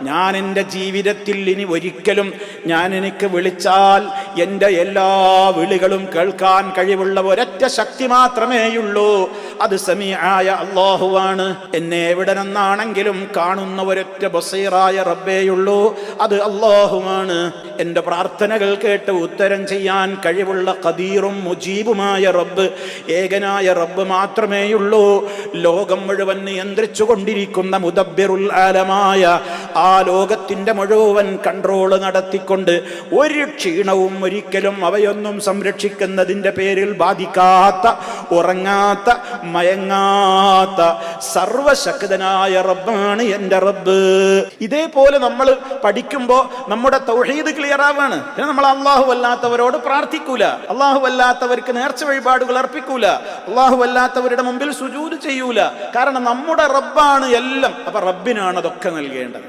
ഞാൻ എൻ്റെ ജീവിതത്തിൽ ഇനി ഒരിക്കലും എനിക്ക് വിളിച്ചാൽ എൻ്റെ എല്ലാ വിളികളും കേൾക്കാൻ കഴിവുള്ള ഒരൊറ്റ ശക്തി മാത്രമേയുള്ളൂ. അത് സമീആയ അല്ലാഹുവാണ്. എന്നെ എവിടെ നിന്നാണെങ്കിലും കാണുന്ന ഒരൊറ്റ ബസീറായ റബ്ബേയുള്ളൂ. അത് അല്ലാഹുവാണ്. എൻ്റെ പ്രാർത്ഥനകൾ കേട്ട് ഉത്തരം ചെയ്യാൻ കഴിവുള്ള ഖദീറും മുജീബുമായ റബ്ബ്, ഏകനായ റബ്ബ് മാത്രമേയുള്ളൂ. ലോകം മുഴുവൻ നിയന്ത്രിച്ചു കൊണ്ടിരിക്കുന്ന മുദബ്ബിറുൽ ആലമായ ആ ലോകത്തിന്റെ മുഴുവൻ കൺട്രോള് നടത്തിക്കൊണ്ട് ഒരു ക്ഷീണവും ഒരിക്കലും അവയൊന്നും സംരക്ഷിക്കുന്നതിന്റെ പേരിൽ ബാധിക്കാത്ത, ഉറങ്ങാത്ത, മയങ്ങാത്ത സർവശക്തനായ റബ്ബാണ് എൻ്റെ റബ്ബ്. ഇതേപോലെ നമ്മൾ പഠിക്കുമ്പോൾ നമ്മുടെ തൗഹീദ് ക്ലിയർ ആവാണ്. നമ്മൾ അല്ലാഹു അല്ലാത്തവരോട് പ്രാർത്ഥിക്കൂല, അല്ലാഹു അല്ലാത്തവർക്ക് നേർച്ച വഴിപാടുകൾ അർപ്പിക്കൂല, അല്ലാഹു അല്ലാത്തവരുടെ മുമ്പിൽ സുജൂദ് ചെയ്യൂല. കാരണം നമ്മുടെ റബ്ബാണ് എല്ലാം. അപ്പൊ റബ്ബിനാണ് അതൊക്കെ നൽകേണ്ടത്.